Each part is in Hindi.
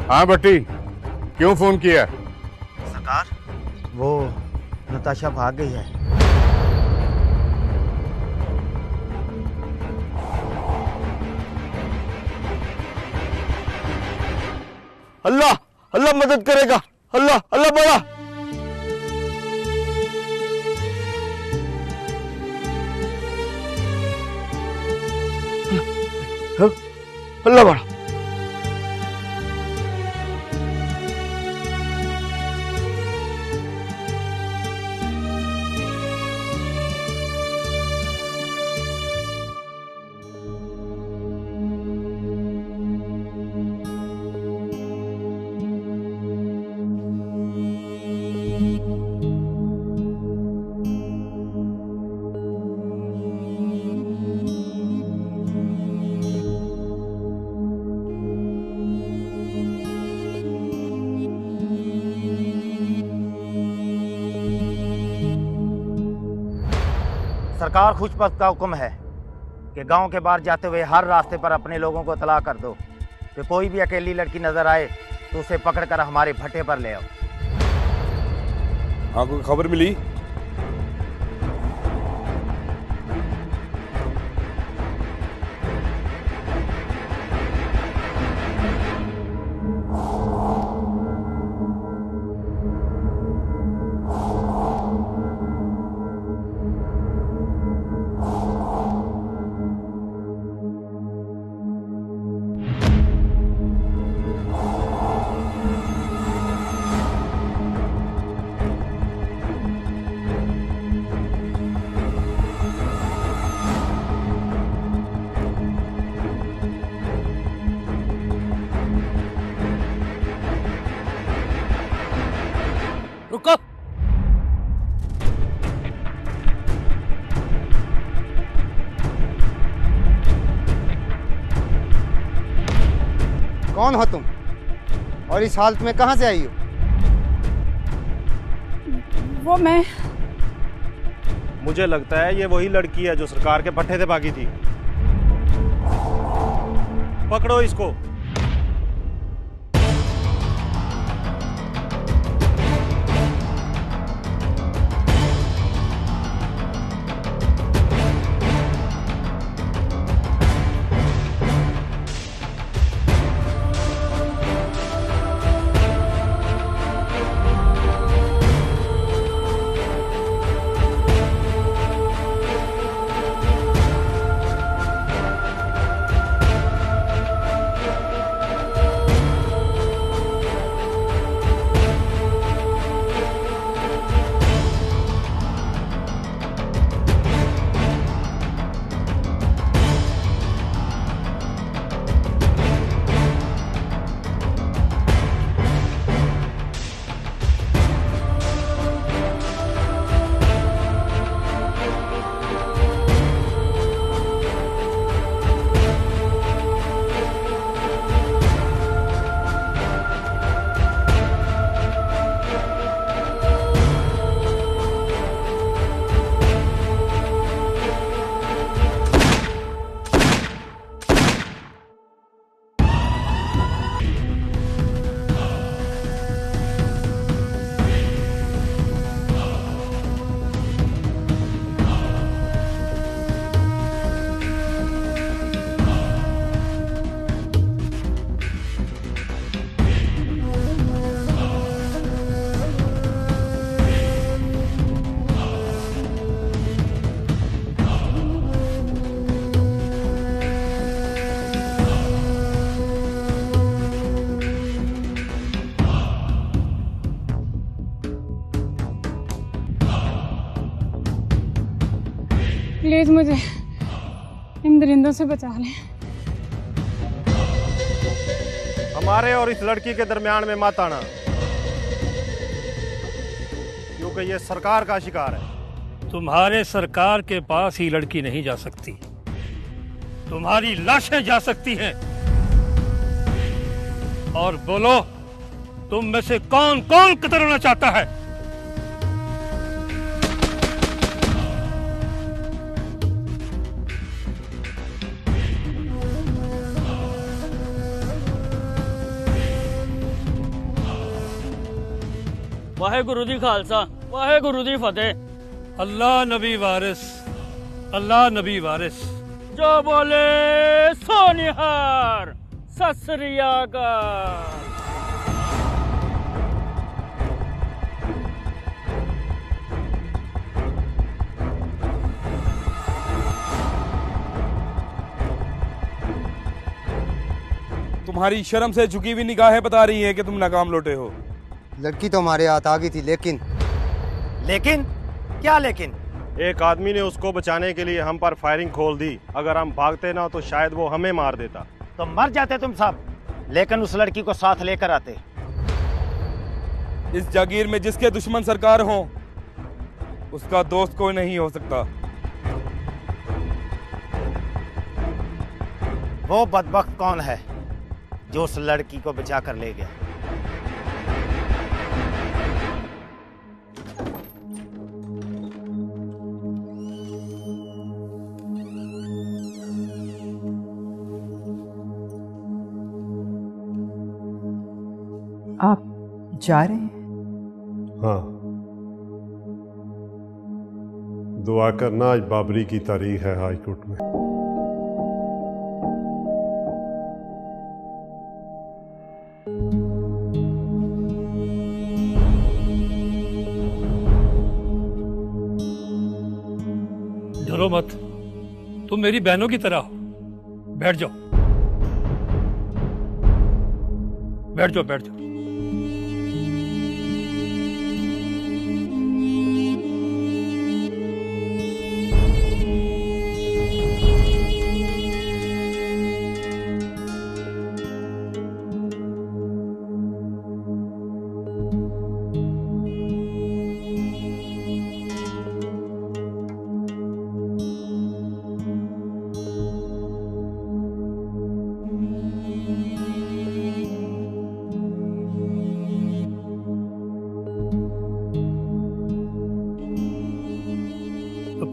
हाँ भट्टी, क्यों फोन किया? सरकार, वो नताशा भाग गई है। अल्लाह अल्लाह मदद करेगा, अल्लाह अल्लाह बड़ा। अल्लाह बड़ा। सरकार खुशबख्त का हुक्म है कि गांव के बाहर जाते हुए हर रास्ते पर अपने लोगों को इतला कर दो कि कोई भी अकेली लड़की नजर आए तो उसे पकड़कर हमारे भट्टे पर ले आओ। हाँ, कोई खबर मिली? रुको। कौन हो तुम और इस हालत में कहां से आई हो? वो मैं। मुझे लगता है ये वही लड़की है जो सरकार के भट्टे से भागी थी। पकड़ो इसको। प्लीज मुझे इन दरिंदों से बचा लें। हमारे और इस लड़की के दरमियान में मत आना, क्योंकि ये सरकार का शिकार है। तुम्हारे सरकार के पास ही लड़की नहीं जा सकती, तुम्हारी लाशें जा सकती हैं। और बोलो, तुम में से कौन कौन कत्ल होना चाहता है? वाहेगुरु दी खालसा वाहेगुरु दी फतेह। अल्लाह नबी वारिस, अल्लाह नबी वारिस। जो बोले सो निहार। सत श्री अकाल। तुम्हारी शर्म से झुकी हुई निगाहें बता रही हैं कि तुम नाकाम लौटे हो। लड़की तो हमारे हाथ आ गई थी, लेकिन क्या लेकिन? एक आदमी ने उसको बचाने के लिए हम पर फायरिंग खोल दी। अगर हम भागते ना तो शायद वो हमें मार देता। तो मर जाते तुम सब, लेकिन उस लड़की को साथ लेकर आते। इस जागीर में जिसके दुश्मन सरकार हो, उसका दोस्त कोई नहीं हो सकता। वो बदबख्त कौन है जो उस लड़की को बचा कर ले गया? आप जा रहे हैं? हाँ, दुआ करना, आज बाबरी की तारीख है हाई कोर्ट में। डरो मत, तुम मेरी बहनों की तरह हो। बैठ जाओ, बैठ जाओ, बैठ जाओ।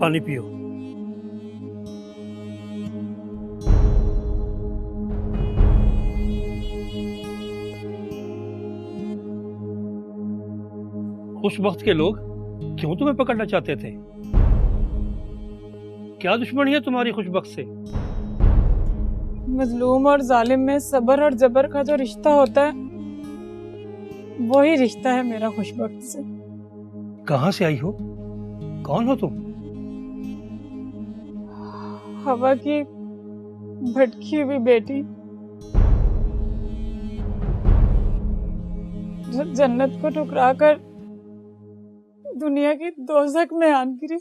पानी पियो। उस वक्त के लोग क्यों तुम्हें पकड़ना चाहते थे? क्या दुश्मनी है तुम्हारी खुशबख्त से? मजलूम और जालिम में सब्र और जबर का जो रिश्ता होता है, वही रिश्ता है मेरा खुशबख्त से। कहां से आई हो? कौन हो तुम? हवा की भटकी हुई बेटी, जो जन्नत को ठुकरा कर दुनिया की दोज़ख में आन गिरी।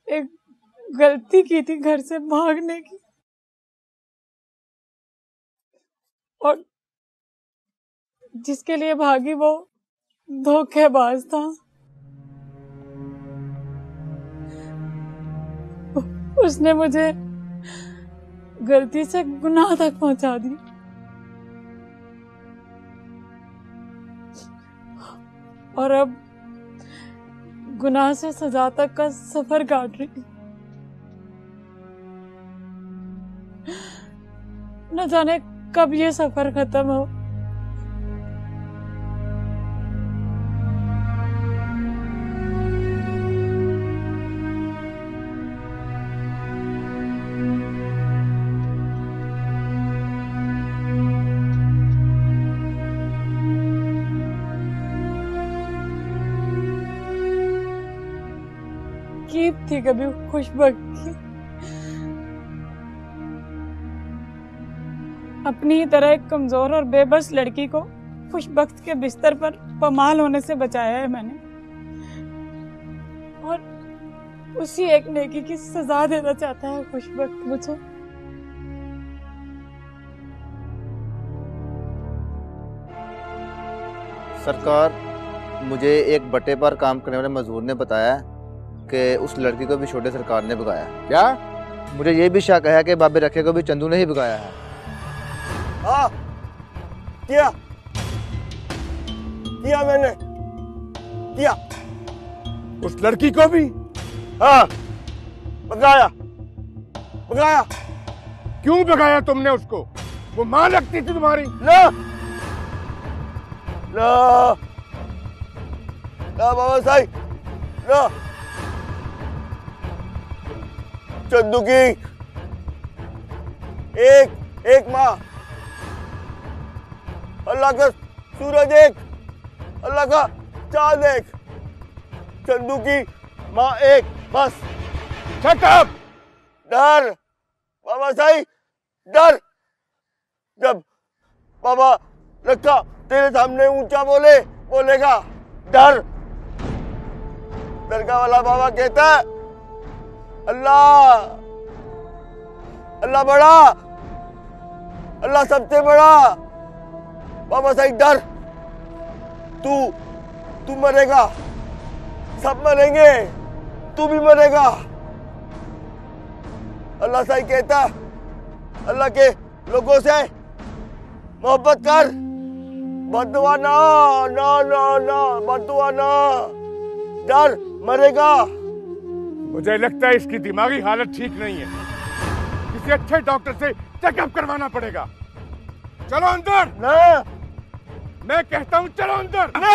एक गलती की थी घर से भागने की, और जिसके लिए भागी वो धोखेबाज था। उसने मुझे गलती से गुनाह तक पहुंचा दी। और अब गुनाह से सजा तक का सफर काट रही। न जाने कब ये सफर खत्म हो। थी कभी खुशबख्ती, अपनी ही तरह एक कमजोर और बेबस लड़की को खुशबख्त के बिस्तर पर पमाल होने से बचाया है मैंने, और उसी एक नेकी की सजा देना चाहता है खुशबख्त मुझे। सरकार, मुझे एक बट्टे पर काम करने वाले मजदूर ने बताया कि उस लड़की को भी छोटे सरकार ने भगाया। क्या? मुझे ये भी शक है कि बाबे रखे को भी चंदू ने ही भगाया है। किया मैंने, किया। उस लड़की को भी? हाँ, भगाया। क्यों भगाया तुमने उसको? वो मां लगती थी तुम्हारी? ना, ना ना बाबा साहब ना। चंदू की एक माँ, अल्लाह का सूरज एक, अल्लाह का चांद एक, चंदू की माँ एक, बस। Shut up! डर बाबा साहब, डर। जब बाबा रखा तेरे सामने ऊंचा बोलेगा डर। दरगाह वाला बाबा कहता है अल्लाह, अल्लाह बड़ा, अल्लाह सबसे बड़ा। बाबा साहब डर, तू मरेगा, सब मरेंगे, तू भी मरेगा। अल्लाह साहब कहता अल्लाह के लोगों से मोहब्बत कर, बददुआ ना ना ना ना, बददुआ ना, डर मरेगा। मुझे लगता है इसकी दिमागी हालत ठीक नहीं है, किसी अच्छे डॉक्टर से चेकअप करवाना पड़ेगा। चलो अंदर। ना, मैं कहता हूँ चलो अंदर। ना,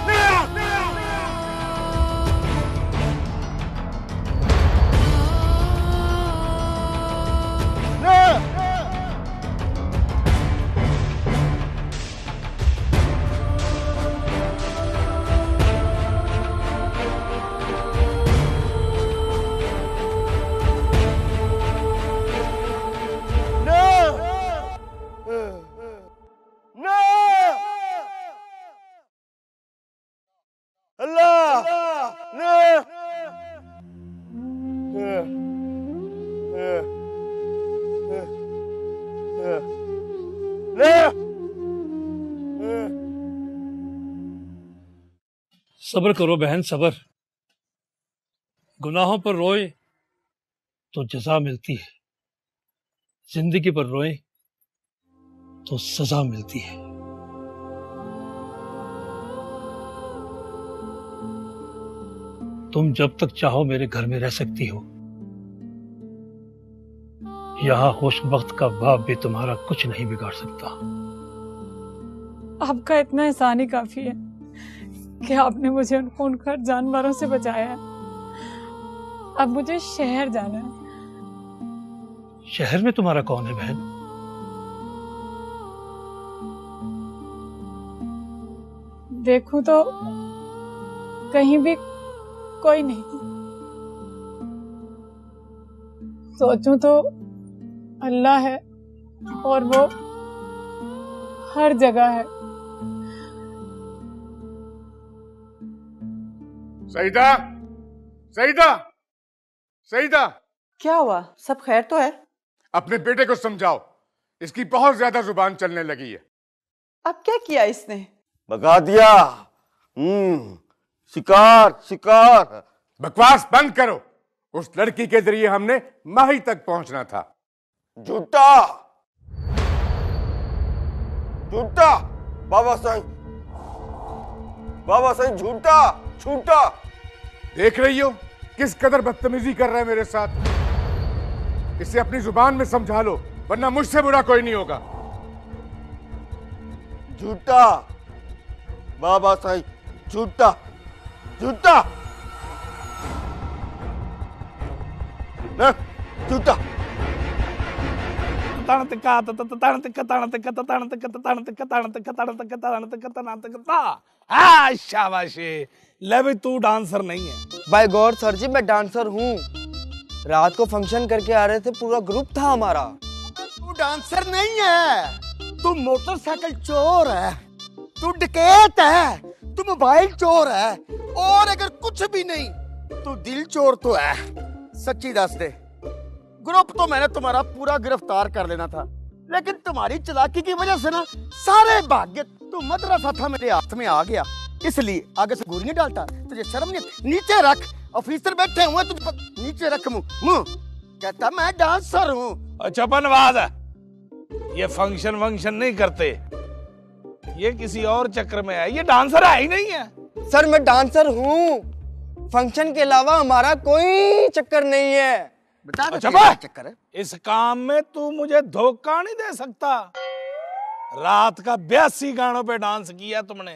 ना, ना। सब्र करो बहन, सब्र। गुनाहों पर रोए तो जजा मिलती है, जिंदगी पर रोए तो सजा मिलती है। तुम जब तक चाहो मेरे घर में रह सकती हो। यहां होश वक्त का बाप भी तुम्हारा कुछ नहीं बिगाड़ सकता। आपका इतना एहसान ही काफी है कि आपने मुझे उन खूंखार जानवरों से बचाया है। अब मुझे शहर जाना है। शहर में तुम्हारा कौन है बहन? देखूं तो कहीं भी कोई नहीं, सोचूं तो अल्लाह है और वो हर जगह है। सईदा, सईदा, सईदा, क्या हुआ? सब खैर तो है? अपने बेटे को समझाओ, इसकी बहुत ज्यादा जुबान चलने लगी है। अब क्या किया इसने? भगा दिया। शिकार शिकार। बकवास बंद करो। उस लड़की के जरिए हमने माही तक पहुंचना था। झूठा झूठा बाबा साईं, बाबा साईं झूठा झूठा। देख रही हो किस कदर बदतमीजी कर रहा है मेरे साथ। इसे अपनी जुबान में समझा लो, वरना मुझसे बुरा कोई नहीं होगा। झूठा बाबा साईं, झूठा झूठा ना, झूठा। शाबाशी। ले भाई, तू डांसर नहीं है? बाय गॉड सर जी, मैं डांसर हूँ। रात को फंक्शन करके आ रहे थे, पूरा ग्रुप था हमारा। तू डांसर नहीं है, तू मोटरसाइकिल चोर है, तू डकैत है, तू मोबाइल चोर है, और अगर कुछ भी नहीं तू दिल चोर तो है। सच्ची दस दे, ग्रुप तो मैंने तुम्हारा पूरा गिरफ्तार कर लेना था, लेकिन तुम्हारी चालाकी की वजह से ना सारे भाग गए। तू मदरसा था मेरे हाथ में आ गया, इसलिए आगे से गोली नहीं डालता। तुझे शर्म नहीं? नीचे रख, ऑफिसर बैठे हुए, तुझे नीचे रख मुंह। कहता मैं डांसर हूँ। अच्छा बनवाद है, ये फंक्शन वंक्शन नहीं करते, ये किसी और चक्कर में है। ये डांसर है ही नहीं है। सर मैं डांसर हूँ, फंक्शन के अलावा हमारा कोई चक्कर नहीं है। अच्छा चक्कर है इस काम में, तू मुझे धोखा नहीं दे सकता। रात का 82 गानों पे डांस किया तुमने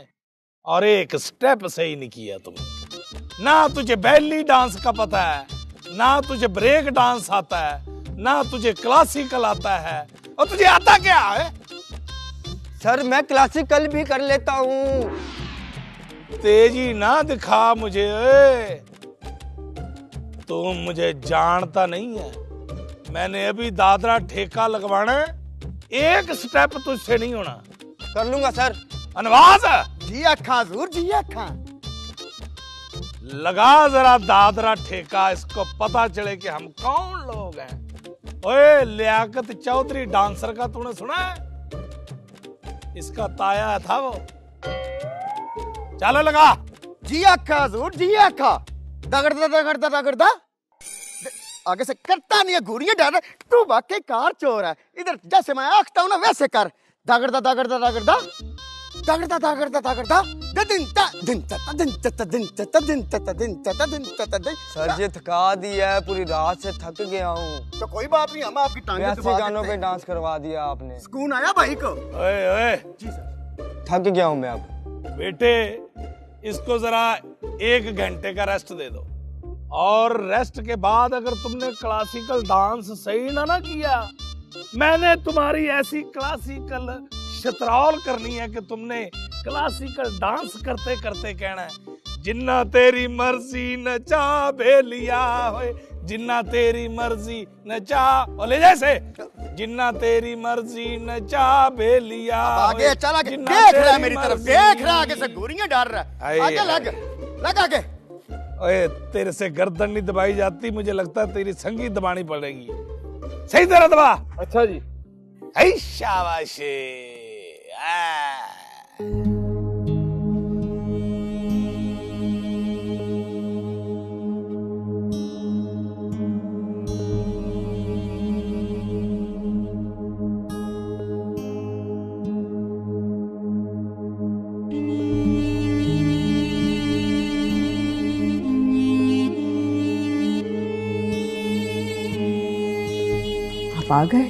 और एक स्टेप सही नहीं किया तुमने। ना तुझे बेली डांस का पता है, ना तुझे ब्रेक डांस आता है, ना तुझे क्लासिकल आता है, और तुझे आता क्या है? सर मैं क्लासिकल भी कर लेता हूँ। तेजी ना दिखा मुझे। तुम मुझे जानता नहीं है। मैंने अभी दादरा ठेका लगवाना है, एक स्टेप तुझसे नहीं होना। कर लूंगा सर। अनवाज जी अखा हजूर, जी अखा। लगा जरा दादरा ठेका, इसको पता चले कि हम कौन लोग हैं। ओए लियाकत चौधरी डांसर का तूने सुना है? इसका ताया था वो। चलो लगा। जी अखा हजूर, जी अखा। दगड़दा दगड़दा दगड़दा आगे से करता नहीं है, घूरिए डर। तू वाकई कार चोर है। इधर जैसे मैं आंखता हूँ ना वैसे कर। दगड़दा दगड़दा दगड़दा दगड़दा दगड़दा दगड़दा दिन सर जी थका दिया है, पूरी रात से थक गया हूँ। तो कोई बात नहीं, हम आपकी टांगें ऐसे गानों पे डांस करवा दिया आपने। सुकून आया भाई को? ओए ओए जी सर। थक गया हूँ मैं अब। बेटे इसको जरा 1 घंटे का रेस्ट दे दो, और रेस्ट के बाद अगर तुमने क्लासिकल डांस सही ना किया, मैंने तुम्हारी ऐसी क्लासिकल शतरौल करनी है कि तुमने क्लासिकल डांस करते करते कहना है, जिन्ना तेरी मर्जी नचा बेलिया होए, जिन्ना तेरी मर्जी नचा। और ले जैसे जिन्ना तेरी मर्जी नचा बेलिया। आगे चल, आगे देख रहा है मेरी तरफ, देख रहा है आगे से घूरियां डाल रहा है। आगे लग आगे। ओए तेरे से गर्दन नहीं दबाई जाती, मुझे लगता है तेरी संगीत दबानी पड़ेगी। सही तरह दबा। अच्छा जी। शाबाशी। आप आ गए?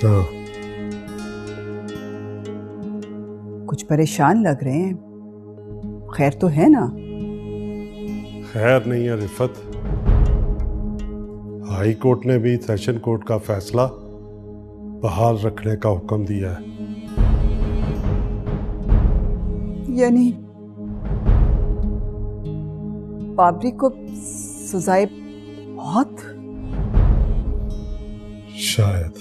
हाँ। कुछ परेशान लग रहे हैं, खैर तो है ना? खैर नहीं है रिफत, हाई कोर्ट ने भी सेशन कोर्ट का फैसला बहाल रखने का हुक्म दिया है। यानी बाबरी को सजाए बहुत? शायद।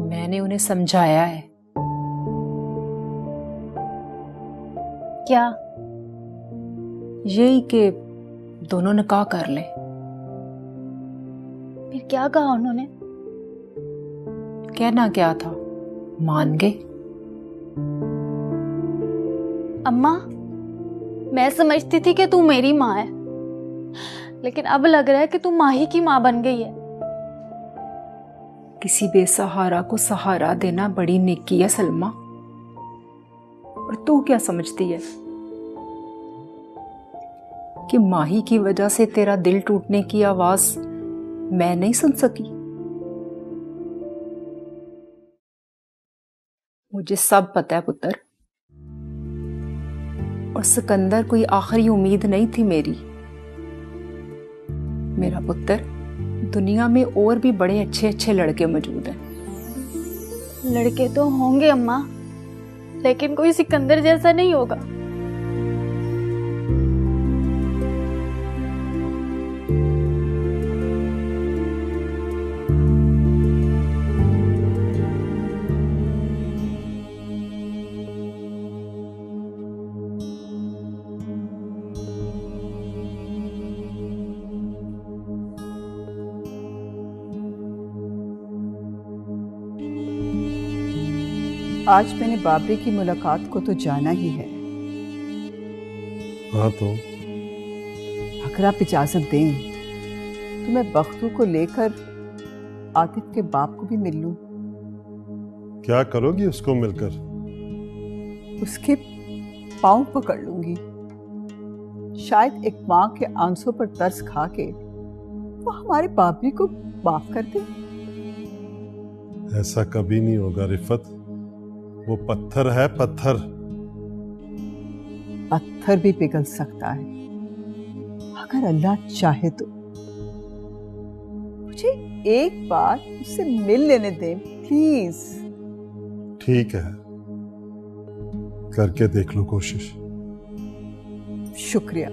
मैंने उन्हें समझाया है। क्या? यही कि दोनों निकाह कर ले। फिर क्या कहा उन्होंने? कहना क्या था, मान गए। अम्मा, मैं समझती थी कि तू मेरी माँ है, लेकिन अब लग रहा है कि तू माही की माँ बन गई है। किसी बेसहारा को सहारा देना बड़ी नेकी है सलमा। और तू क्या समझती है कि माही की वजह से तेरा दिल टूटने की आवाज मैं नहीं सुन सकी? मुझे सब पता है पुत्र, और सिकंदर कोई आखिरी उम्मीद नहीं थी मेरी। मेरा पुत्र, दुनिया में और भी बड़े अच्छे अच्छे लड़के मौजूद हैं। लड़के तो होंगे अम्मा, लेकिन कोई सिकंदर जैसा नहीं होगा। आज मैंने बाबरी की मुलाकात को तो जाना ही है। हाँ तो अगर आप इजाजत दें तो मैं बख्तू को लेकर आतिफ के बाप को भी मिल लूं। क्या करोगी उसको मिलकर? उसके पांव पकड़ लूंगी। शायद एक माँ के आंसू पर तरस खा के वो हमारे बाबरी को माफ कर दे। ऐसा कभी नहीं होगा रिफत। वो पत्थर है, पत्थर। पत्थर भी पिघल सकता है अगर अल्लाह चाहे तो। मुझे एक बार उससे मिल लेने दें प्लीज। ठीक है, करके देख लो कोशिश। शुक्रिया।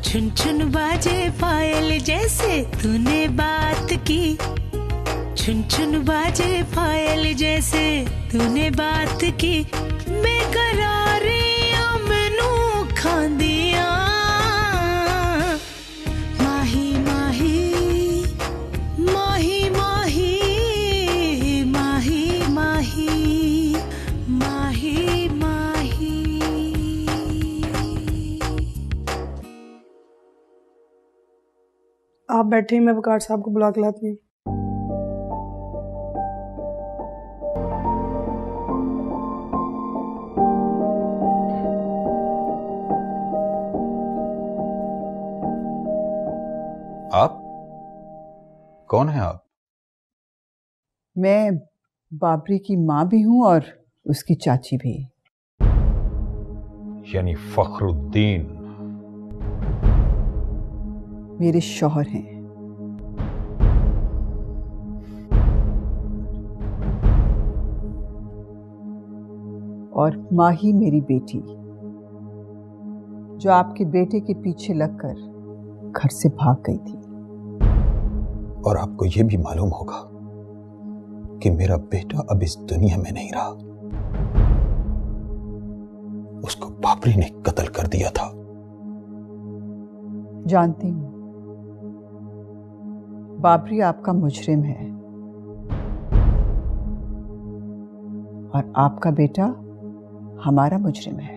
छुन छुन बाजे पायल जैसे तूने बात की, छुन छुन बाजे पायल जैसे तूने बात की, बेकरारियां मैनू खांदियां माही माही माही माही माही माही माही माही। आप बैठे, मैं वकार साहब को बुला के लाती हूँ। आप कौन है? आप? मैं बाबरी की माँ भी हूँ और उसकी चाची भी। यानी फखरुद्दीन मेरे शौहर हैं। और माही मेरी बेटी, जो आपके बेटे के पीछे लगकर घर से भाग गई थी। और आपको यह भी मालूम होगा कि मेरा बेटा अब इस दुनिया में नहीं रहा। उसको बाबरी ने कत्ल कर दिया था। जानती हूं, बाबरी आपका मुजरिम है और आपका बेटा हमारा मुजरिम है।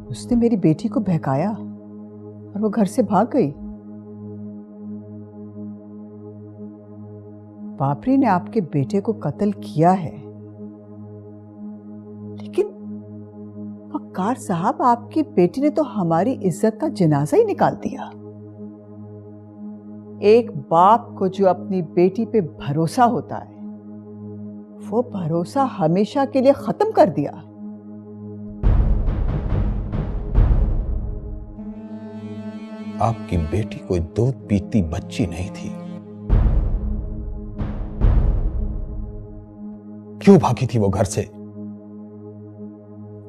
उसने मेरी बेटी को बहकाया और वो घर से भाग गई। बाबरी ने आपके बेटे को कत्ल किया है, लेकिन वकार साहब, आपकी बेटी ने तो हमारी इज्जत का जनाजा ही निकाल दिया। एक बाप को जो अपनी बेटी पे भरोसा होता है, वो भरोसा हमेशा के लिए खत्म कर दिया। आपकी बेटी कोई दूध पीती बच्ची नहीं थी। क्यों भागी थी वो घर से?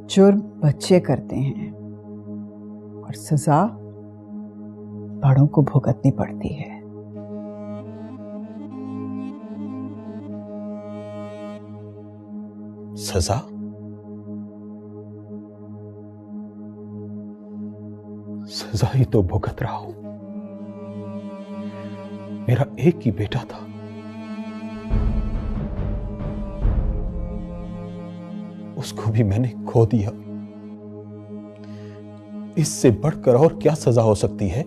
जुर्म बच्चे करते हैं और सजा बड़ों को भुगतनी पड़ती है। सजा? सजा ही तो भुगत रहा हूं। मेरा एक ही बेटा था, उसको भी मैंने खो दिया। इससे बढ़कर और क्या सजा हो सकती है?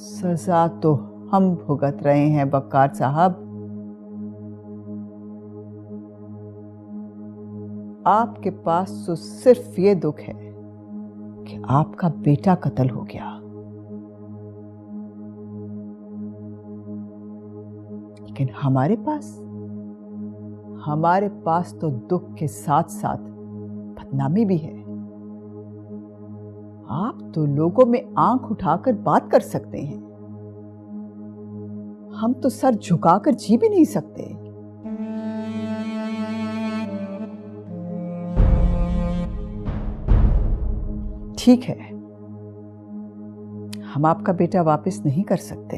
सजा तो हम भुगत रहे हैं बक्कार साहब। आपके पास तो सिर्फ ये दुख है कि आपका बेटा कत्ल हो गया, लेकिन हमारे पास तो दुख के साथ साथ बदनामी भी है। आप तो लोगों में आंख उठाकर बात कर सकते हैं, हम तो सर झुकाकर जी भी नहीं सकते। ठीक है, हम आपका बेटा वापस नहीं कर सकते।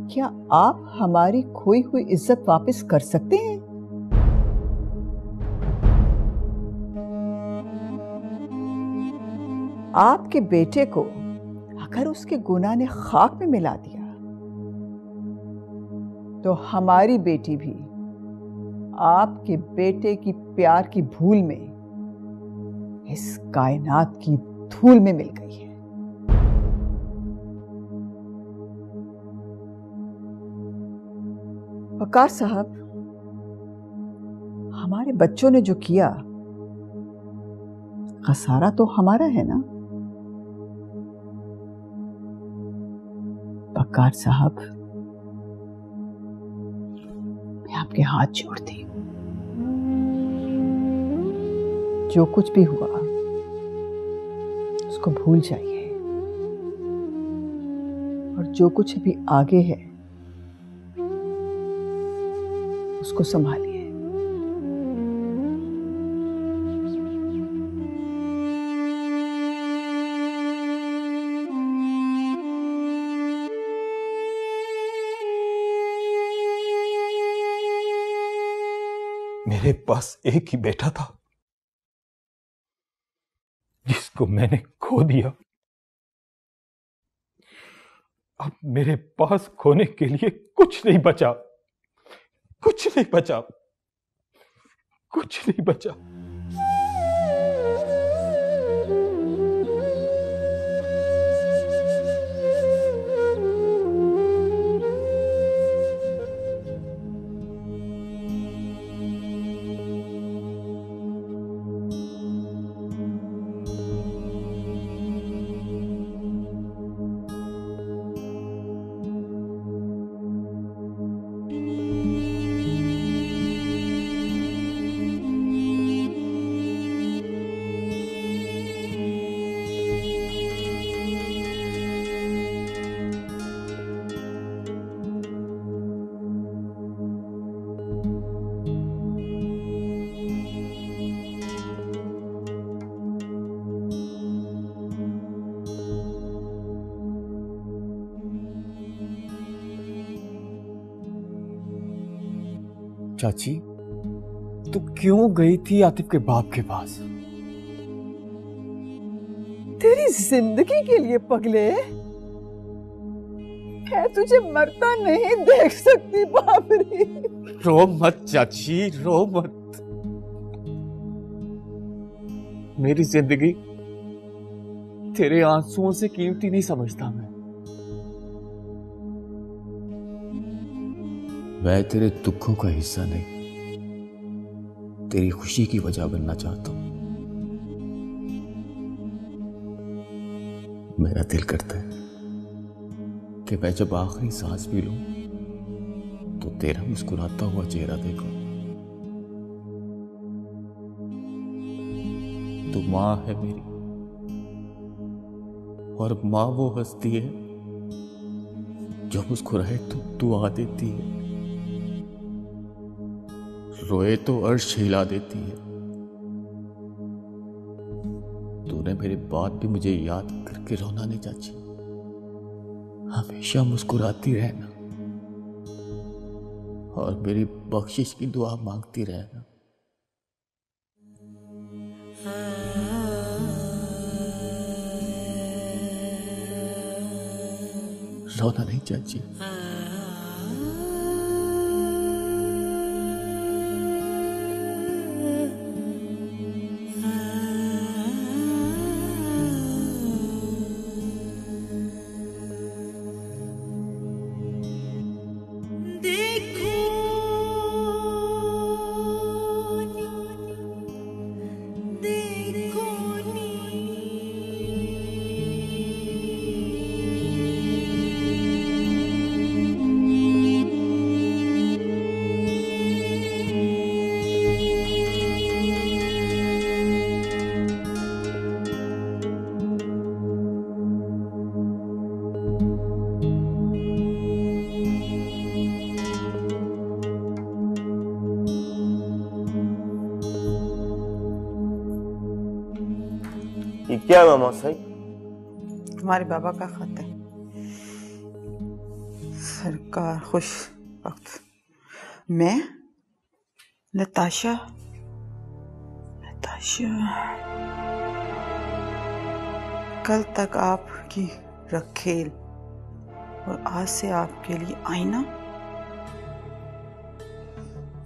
क्या आप हमारी खोई हुई इज्जत वापस कर सकते हैं? आपके बेटे को अगर उसके गुनाह ने खाक में मिला दिया तो हमारी बेटी भी आपके बेटे की प्यार की भूल में इस कायनात की धूल में मिल गई है। वकार साहब, हमारे बच्चों ने जो किया, खसारा तो हमारा है ना? वकार साहब, मैं आपके हाथ जोड़ती हूं। जो कुछ भी हुआ उसको भूल जाइए, और जो कुछ भी आगे है उसको संभालिए। मेरे पास एक ही बेटा था जिसको मैंने खो दिया। अब मेरे पास खोने के लिए कुछ नहीं बचा, कुछ नहीं बचा, कुछ नहीं बचा। चाची, तू क्यों गई थी आतिफ के बाप के पास? तेरी जिंदगी के लिए पगले, मैं तुझे मरता नहीं देख सकती बाबरी। रो मत चाची, रो मत। मेरी जिंदगी तेरे आंसुओं से कीमती नहीं समझता मैं तेरे दुखों का हिस्सा नहीं, तेरी खुशी की वजह बनना चाहता हूं। मेरा दिल करता है कि मैं जब आखिरी सांस भी लूं तो तेरा मुस्कुराता हुआ चेहरा देखूं। तू मां है मेरी, और मां वो हस्ती है जो मुस्कुराए तो दुआ देती है, रोए तो अर्श हिला देती है। तूने मेरी बात भी मुझे याद करके रोना नहीं चाची, हमेशा मुस्कुराती रहना और मेरी बख्शिश की दुआ मांगती रहना। रोना नहीं चाची। ये क्या है मामा साहब? तुम्हारे बाबा का खत है। सरकार खुश वक्त। मैं नताशा कल तक आपकी रखेल और आज से आपके लिए आईना।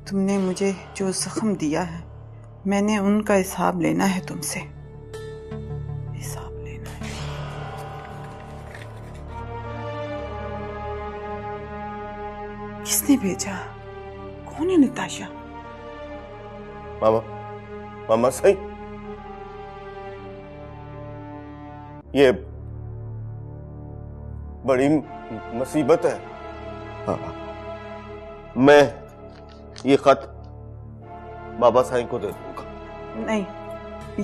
तुमने मुझे जो जख्म दिया है मैंने उनका हिसाब लेना है तुमसे। किसने भेजा? कौन है नताशा? मामा सही, ये बड़ी मुसीबत है। मैं ये खत बाबा साईं को दे दूंगा। नहीं,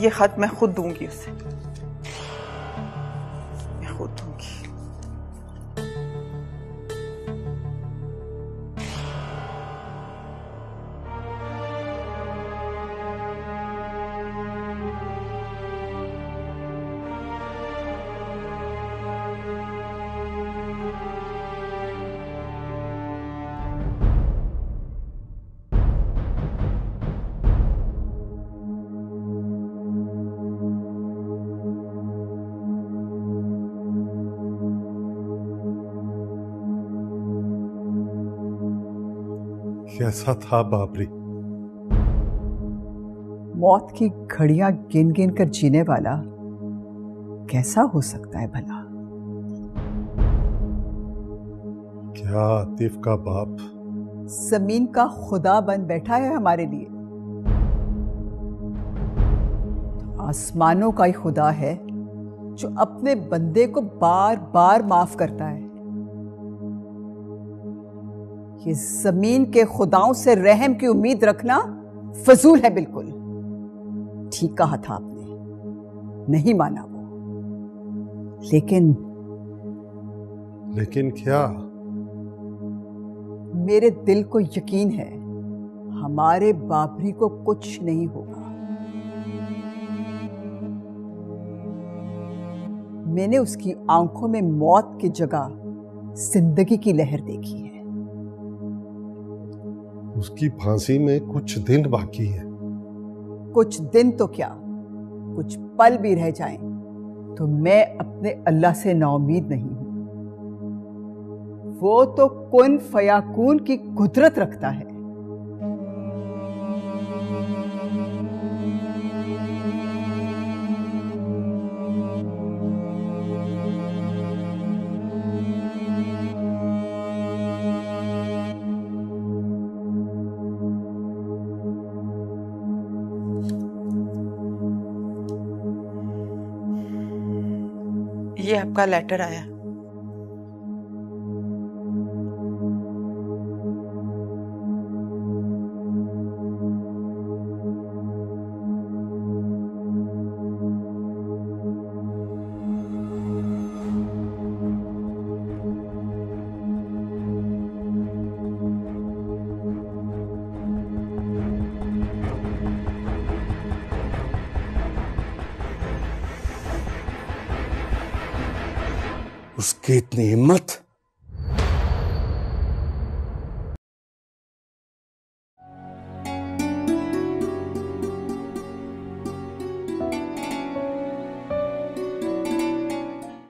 ये खत मैं खुद दूंगी उसे, मैं खुद दूंगी। कैसा था बाबरी? मौत की घड़ियां गिन गिन कर जीने वाला कैसा हो सकता है भला? क्या आतिफ का बाप जमीन का खुदा बन बैठा है हमारे लिए? आसमानों का ही खुदा है जो अपने बंदे को बार बार माफ करता है। ये जमीन के खुदाओं से रहम की उम्मीद रखना फजूल है बिल्कुल। ठीक कहा था आपने, नहीं माना वो। लेकिन क्या? मेरे दिल को यकीन है हमारे बाबरी को कुछ नहीं होगा। मैंने उसकी आंखों में मौत की जगह जिंदगी की लहर देखी है। उसकी फांसी में कुछ दिन बाकी है। कुछ दिन तो क्या, कुछ पल भी रह जाएं तो मैं अपने अल्लाह से नाउमीद नहीं हूं। वो तो कुन फयाकून की कुदरत रखता है। ये आपका लेटर आया। उसकी इतनी हिम्मत